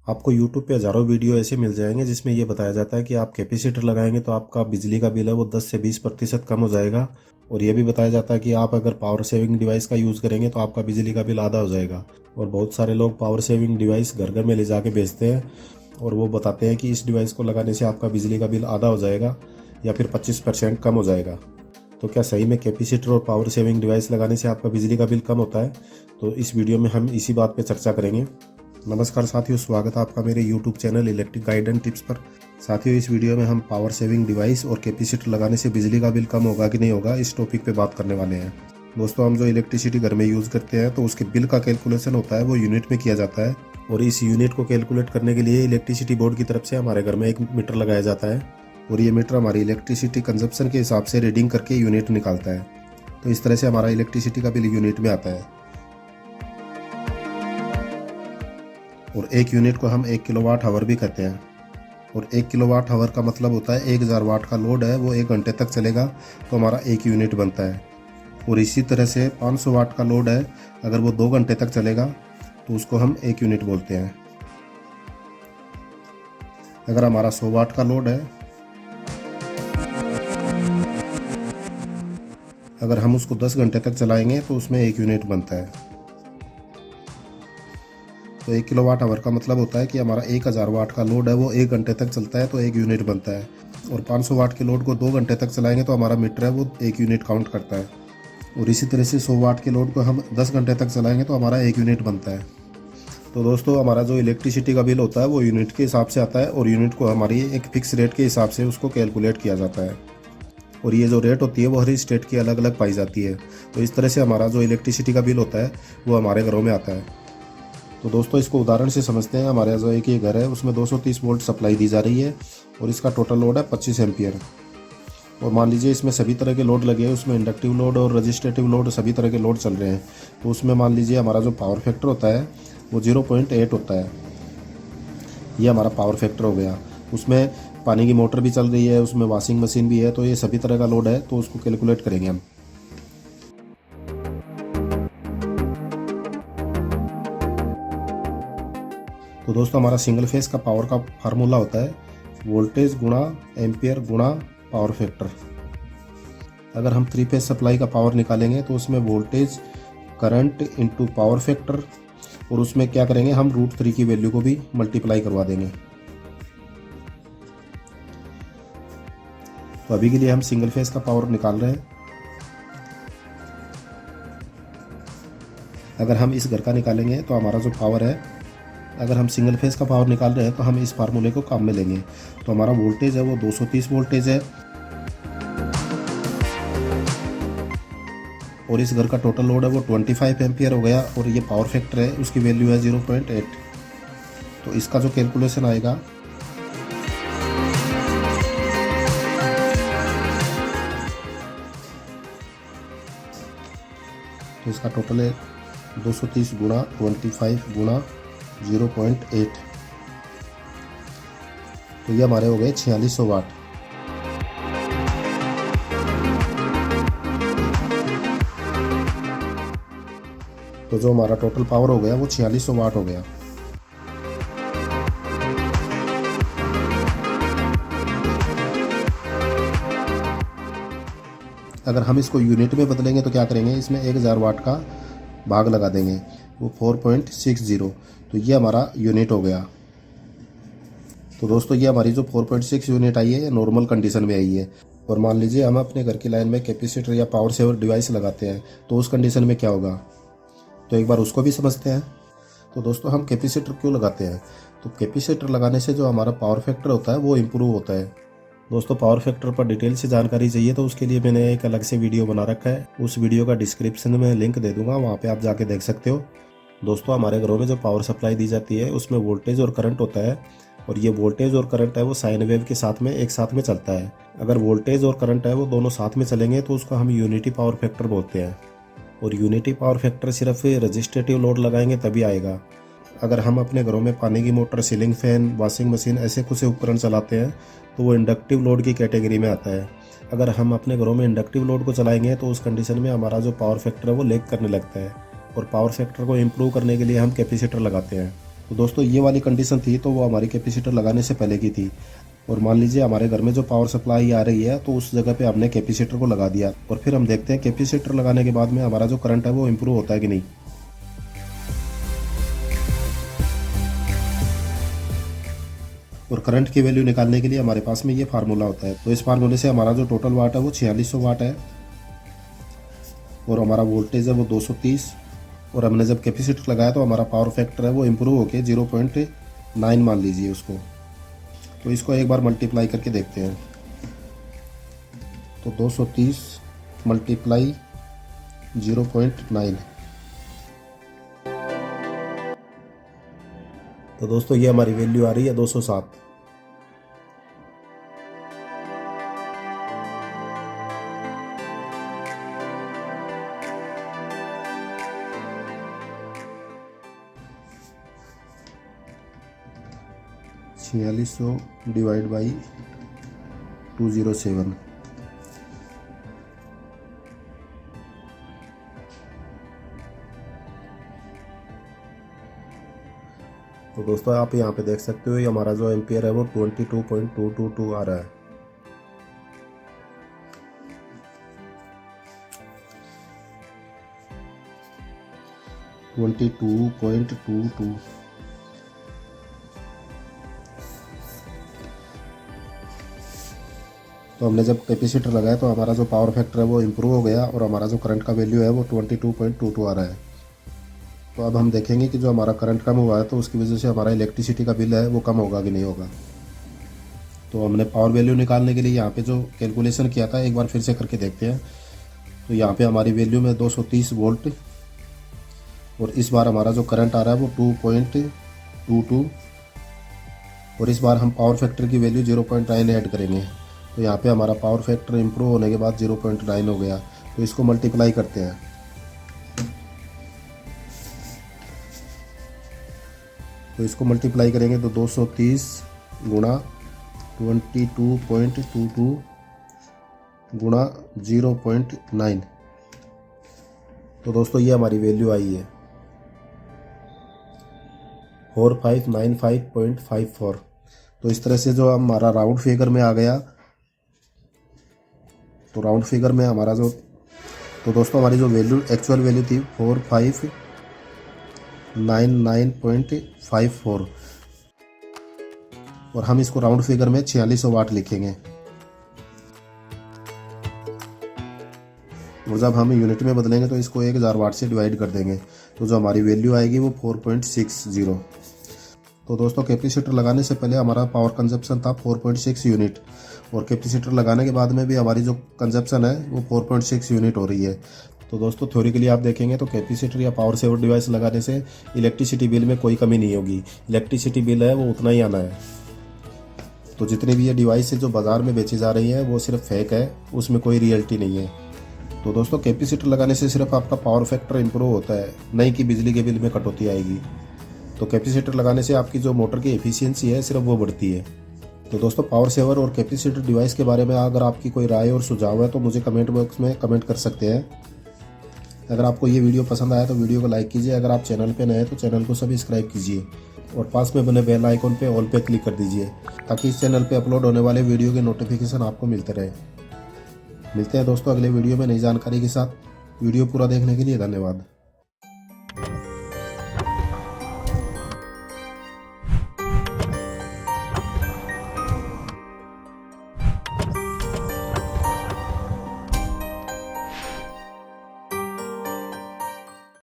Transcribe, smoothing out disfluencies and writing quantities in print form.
आपको YouTube पे हज़ारों वीडियो ऐसे मिल जाएंगे जिसमें ये बताया जाता है कि आप कैपेसिटर लगाएंगे तो आपका बिजली का बिल है वो 10 से 20% कम हो जाएगा। और ये भी बताया जाता है कि आप अगर पावर सेविंग डिवाइस का यूज़ करेंगे तो आपका बिजली का बिल आधा हो जाएगा। और बहुत सारे लोग पावर सेविंग डिवाइस घर घर में ले जाके बेचते हैं और वो बताते हैं कि इस डिवाइस को लगाने से आपका बिजली का बिल आधा हो जाएगा या फिर 25% कम हो जाएगा। तो क्या सही में कैपेसिटर और पावर सेविंग डिवाइस लगाने से आपका बिजली का बिल कम होता है? तो इस वीडियो में हम इसी बात पे चर्चा करेंगे। नमस्कार साथियों, स्वागत है आपका मेरे YouTube channel electric guide and tips पर। साथियों, इस वीडियो में हम पावर सेविंग डिवाइस और कैपेसिटर लगाने से बिजली का बिल कम होगा कि नहीं होगा, इस टॉपिक पे बात करने वाले हैं। दोस्तों, हम जो इलेक्ट्रिसिटी घर में यूज़ करते हैं तो उसके बिल का कैलकुलेशन होता है वो यूनिट में किया जाता है। और इस यूनिट को कैलकुलेट करने के लिए इलेक्ट्रिसिटी बोर्ड की तरफ से हमारे घर में एक मीटर लगाया जाता है और ये मीटर हमारी इलेक्ट्रिसिटी कंजप्शन के हिसाब से रीडिंग करके यूनिट निकालता है। तो इस तरह से हमारा इलेक्ट्रिसिटी का बिल यूनिट में आता है। और एक यूनिट को हम 1 किलोवाट आवर भी कहते हैं। और 1 किलोवाट आवर का मतलब होता है 1000 वाट का लोड है वो 1 घंटे तक चलेगा तो हमारा 1 यूनिट बनता है। और इसी तरह से 500 वाट का लोड है, अगर वो 2 घंटे तक चलेगा तो उसको हम 1 यूनिट बोलते हैं। अगर हमारा 100 वाट का लोड है, अगर हम उसको 10 घंटे तक चलाएंगे तो उसमें 1 यूनिट बनता है। तो 1 किलोवाट आवर का मतलब होता है कि हमारा 1000 वाट का लोड है वो 1 घंटे तक चलता है तो 1 यूनिट बनता है। और 500 वाट के लोड को 2 घंटे तक चलाएंगे तो हमारा मीटर है वो 1 यूनिट काउंट करता है। और इसी तरह से 100 वाट के लोड को हम 10 घंटे तक चलाएंगे तो हमारा 1 यूनिट बनता है। तो दोस्तों, हमारा जो इलेक्ट्रिसिटी का बिल होता है वो यूनिट के हिसाब से आता है और यूनिट को हमारी एक फिक्स रेट के हिसाब से उसको कैलकुलेट किया जाता है। और ये जो रेट होती है वो हर स्टेट की अलग अलग पाई जाती है। तो इस तरह से हमारा जो इलेक्ट्रिसिटी का बिल होता है वो हमारे घरों में आता है। तो दोस्तों, इसको उदाहरण से समझते हैं। हमारे जो एक ये घर है उसमें 230 वोल्ट सप्लाई दी जा रही है और इसका टोटल लोड है 25 एम्पियर। और मान लीजिए इसमें सभी तरह के लोड लगे हैं, उसमें इंडक्टिव लोड और रजिस्ट्रेटिव लोड सभी तरह के लोड चल रहे हैं। तो उसमें मान लीजिए हमारा जो पावर फैक्टर होता है वो 0.8 होता है। ये हमारा पावर फैक्टर हो गया। उसमें पानी की मोटर भी चल रही है, उसमें वॉशिंग मशीन भी है, तो ये सभी तरह का लोड है तो उसको कैलकुलेट करेंगे हम। तो दोस्तों, हमारा सिंगल फेस का पावर का फार्मूला होता है वोल्टेज गुणा एम्पियर गुणा पावर फैक्टर। अगर हम 3 फेस सप्लाई का पावर निकालेंगे तो उसमें voltage current into power factor, और उसमें क्या करेंगे हम √3 की वैल्यू को भी मल्टीप्लाई करवा देंगे। तो अभी के लिए हम सिंगल फेस का पावर निकाल रहे हैं। अगर हम इस घर का निकालेंगे तो हमारा जो पावर है, अगर हम सिंगल फेस का पावर निकाल रहे हैं तो हम इस फार्मूले को काम में लेंगे। तो हमारा वोल्टेज है वो 230 वोल्टेज है और इस घर का टोटल लोड है वो 25 एम्पियर हो गया और ये पावर फैक्टर है उसकी वैल्यू है 0.8। तो इसका जो कैलकुलेशन आएगा, तो इसका टोटल है 230 गुणा 25 गुणा 0.8, तो ये हमारे हो गए 4600 वाट। तो जो हमारा टोटल पावर हो गया वो 4600 वाट हो गया। अगर हम इसको यूनिट में बदलेंगे तो क्या करेंगे, इसमें 1000 वाट का भाग लगा देंगे, वो 4.60, तो ये हमारा यूनिट हो गया। तो दोस्तों, ये हमारी जो 4.6 यूनिट आई है ये नॉर्मल कंडीशन में आई है। और मान लीजिए हम अपने घर की लाइन में कैपेसिटर या पावर सेवर डिवाइस लगाते हैं तो उस कंडीशन में क्या होगा, तो एक बार उसको भी समझते हैं। तो दोस्तों, हम कैपेसिटर क्यों लगाते हैं, तो कैपेसिटर लगाने से जो हमारा पावर फैक्टर होता है वो इम्प्रूव होता है। दोस्तों, पावर फैक्टर पर डिटेल से जानकारी चाहिए तो उसके लिए मैंने एक अलग से वीडियो बना रखा है, उस वीडियो का डिस्क्रिप्शन में लिंक दे दूंगा, वहाँ पे आप जाके देख सकते हो। दोस्तों, हमारे घरों में जो पावर सप्लाई दी जाती है उसमें वोल्टेज और करंट होता है और ये वोल्टेज और करंट है वो साइन वेव के साथ में एक साथ में चलता है। अगर वोल्टेज और करंट है वो दोनों साथ में चलेंगे तो उसको हम यूनिटी पावर फैक्टर बोलते हैं। और यूनिटी पावर फैक्टर सिर्फ रजिस्ट्रेटिव लोड लगाएंगे तभी आएगा। अगर हम अपने घरों में पानी की motor, ceiling fan, washing machine ऐसे कुछ उपकरण चलाते हैं तो वो इंडक्टिव लोड की कैटेगरी में आता है। अगर हम अपने घरों में इंडक्टिव लोड को चलाएंगे तो उस कंडीशन में हमारा जो पावर फैक्टर है वो लैग करने लगता है और पावर फैक्टर को इम्प्रूव करने के लिए हम कैपेसिटर लगाते हैं। तो दोस्तों ये वाली कंडीशन थी तो वो हमारी कैपेसिटर लगाने से पहले की थी। और मान लीजिए हमारे घर में जो पावर सप्लाई आ रही है तो उस जगह पे हमने कैपेसिटर को लगा दिया और फिर हम देखते हैं कैपेसिटर लगाने के बाद में हमारा जो करंट है वो इम्प्रूव होता है कि नहीं। और करंट की वैल्यू निकालने के लिए हमारे पास में ये फार्मूला होता है। तो इस फार्मूले से हमारा जो टोटल वाट है वो 4600 वाट है और हमारा वोल्टेज है वो 230। और हमने जब कैपेसिटर लगाया तो हमारा पावर फैक्टर है वो इम्प्रूव होके 0.9 मान लीजिए उसको। तो इसको एक बार मल्टीप्लाई करके देखते हैं। तो 230 मल्टीप्लाई 0.9। तो दोस्तों ये हमारी वैल्यू आ रही है 207। Divide by 207। तो दोस्तों आप यहाँ पे देख सकते हो ये हमारा जो एम्पियर है वो 22.222 आ रहा है। तो हमने जब कैपेसिटर लगाया तो हमारा जो पावर फैक्टर है वो इम्प्रूव हो गया और हमारा जो करंट का वैल्यू है वो 22.22 आ रहा है। तो अब हम देखेंगे कि जो हमारा करंट कम हुआ है तो उसकी वजह से हमारा इलेक्ट्रिसिटी का बिल है वो कम होगा कि नहीं होगा। तो हमने पावर वैल्यू निकालने के लिए यहाँ पे जो कैलकुलेशन किया था एक बार फिर से करके देखते हैं। तो यहाँ पे हमारी वैल्यू में 230 वोल्ट और इस बार हमारा जो करंट आ रहा है वो 2.22 और इस बार हम पावर फैक्टर की वैल्यू 0.9 ऐड करेंगे। तो यहाँ पे हमारा पावर फैक्टर इम्प्रूव होने के बाद 0.9 हो गया। तो इसको मल्टीप्लाई करते हैं। तो इसको मल्टीप्लाई करेंगे तो 230 गुणा 22.22 गुणा 0.9। तो दोस्तों ये हमारी वैल्यू आई है 4595.54। तो इस तरह से जो हमारा राउंड फिगर में आ गया। तो राउंड फिगर में हमारा जो तो दोस्तों हमारी जो वैल्यू एक्चुअल वैल्यू थी 4599.54 और हम इसको राउंड फिगर में 4600 वाट लिखेंगे। और जब हम यूनिट में बदलेंगे तो इसको 1000 वाट से डिवाइड कर देंगे तो जो हमारी वैल्यू आएगी वो 4.60। तो दोस्तों कैपेसिटर लगाने से पहले हमारा पावर कंजप्शन था 4.6 यूनिट और कैपेसिटर लगाने के बाद में भी हमारी जो कंजप्शन है वो 4.6 यूनिट हो रही है। तो दोस्तों थ्योरी के लिए आप देखेंगे तो कैपेसिटर या पावर सेवर डिवाइस लगाने से इलेक्ट्रिसिटी बिल में कोई कमी नहीं होगी। इलेक्ट्रिसिटी बिल है वो उतना ही आना है। तो जितनी भी ये डिवाइस है जो बाज़ार में बेची जा रही है वो सिर्फ फेक है, उसमें कोई रियलिटी नहीं है। तो दोस्तों कैपेसिटर लगाने से सिर्फ आपका पावर फैक्टर इम्प्रूव होता है, नहीं कि बिजली के बिल में कटौती आएगी। तो कैपेसिटर लगाने से आपकी जो मोटर की एफिशिएंसी है सिर्फ वो बढ़ती है। तो दोस्तों पावर सेवर और कैपेसिटर डिवाइस के बारे में अगर आपकी कोई राय और सुझाव है तो मुझे कमेंट बॉक्स में कमेंट कर सकते हैं। अगर आपको ये वीडियो पसंद आया तो वीडियो को लाइक कीजिए। अगर आप चैनल पे नए हैं तो चैनल को सब्सक्राइब कीजिए और पास में बने बेल आइकन पे ऑल पे क्लिक कर दीजिए ताकि इस चैनल पे अपलोड होने वाले वीडियो के नोटिफिकेशन आपको मिलते रहे। मिलते हैं दोस्तों अगले वीडियो में नई जानकारी के साथ। वीडियो पूरा देखने के लिए धन्यवाद।